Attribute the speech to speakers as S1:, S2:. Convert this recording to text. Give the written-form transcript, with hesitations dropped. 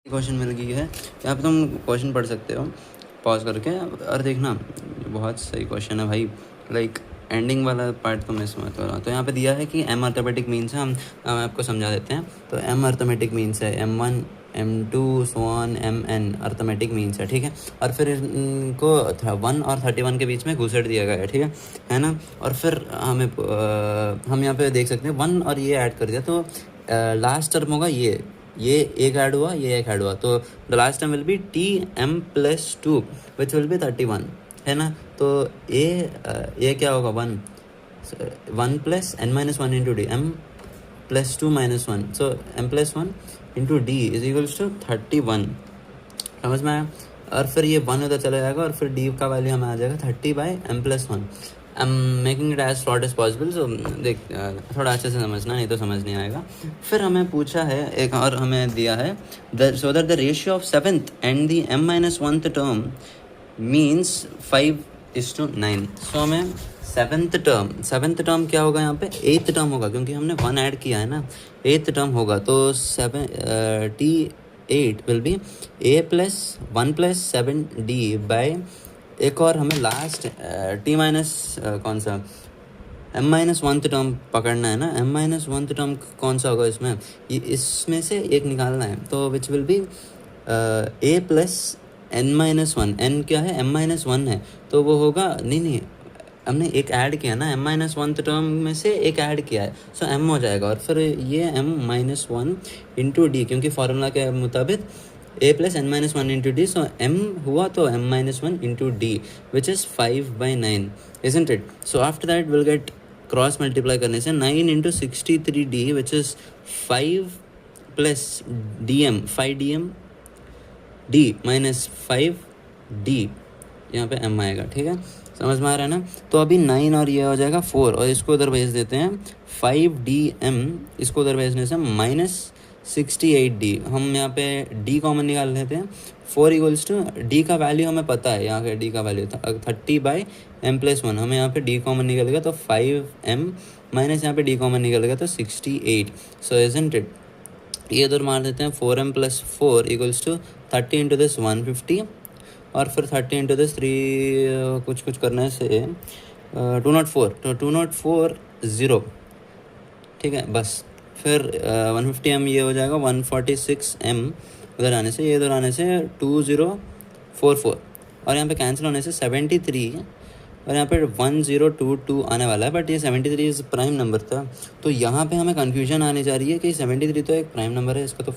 S1: Question मिल गई है। यहाँ पे तुम क्वेश्चन पढ़ सकते हो पॉज करके और देखना, बहुत सही क्वेश्चन है भाई। लाइक एंडिंग वाला पार्ट तो मिस मत करो। तो यहाँ पे दिया है कि एम अर्थमेटिक मीन्स है, हम आपको समझा देते हैं। तो एम अर्थमेटिक मीन्स है M1 M2 so on MN arithmetic means है, ठीक है। और फिर इनको 1 और 31 के बीच में घुसेड़ दिया गया है, ठीक है ना। और फिर हम यहाँ पे देख सकते हैं 1 और ये ऐड कर दिया, तो लास्ट टर्म होगा ये एक ऐड हुआ, ये एक ऐड हुआ, तो the last term will be TM+2 which will be 31, है ना। तो ये क्या होगा 1 plus n-1 into D, M+2 -1, so M+1 into D is equals to 31। समझ में आया। और फिर ये 1 उधर चला जाएगा और फिर डी का वैल्यू हमें आ जाएगा 30/M+1। I am making it as short as possible. So देख, थोड़ा अच्छे से समझना, नहीं तो समझ नहीं आएगा। फिर हमें पूछा है एक और, हमें दिया है so that the ratio of 7th and the M-1th term means 5:9। सो हमें सेवन्थ टर्म क्या होगा यहाँ पे, 8th टर्म होगा, क्योंकि हमने 1 ऐड किया है ना। 8th टर्म होगा तो T8 will be A+1+7D bye एक और हमें लास्ट T माइनस कौन सा M-1th टर्म पकड़ना है ना। M-1th टर्म कौन सा होगा इसमें, ये इसमें से एक निकालना है, तो विच विल बी A+N-1। N क्या है, M-1 है, तो वो होगा नहीं हमने एक ऐड किया ना, M-1th टर्म में से एक ऐड किया है, सो M हो जाएगा। और फिर ये M-1 इंटू डी, क्योंकि फार्मूला के मुताबिक A+N-1 इंटू डी, सो M हुआ तो M-1 into D which is 5/9, isn't it? So after that we'll get cross multiply करने से 9 into 63D which is 5 plus DM 5DM D minus 5D, यहाँ पे M आएगा, ठीक है। समझ में आ रहा है ना। तो अभी 9 और ये हो जाएगा 4, और इसको उधर भेज देते हैं 5DM, इसको उधर भेजने से -68D। हम यहाँ पे D कॉमन निकाल लेते हैं। 4 इक्वल्स टू D का वैल्यू हमें पता है, यहाँ के D का वैल्यू था 30/M+1, हमें यहाँ पे D कॉमन निकलेगा तो 5M माइनस यहाँ पे D कॉमन निकलेगा तो 68। सो इजंट इट, ये उधर मार देते हैं 4M+4 equals to 30 into this 150, और फिर 30 इंटू दिस 3 कुछ करने से 204, तो 204 ठीक है बस। फिर 150M ये हो जाएगा 146M, उधर आने से ये उधर आने से 2044, और यहाँ पे कैंसिल होने से 73, और यहाँ पे 1022 आने वाला है, बट ये 73 इज़ प्राइम नंबर था। तो यहाँ पे हमें कन्फ्यूजन आने जा रही है कि 73 तो एक प्राइम नंबर है, इसका तो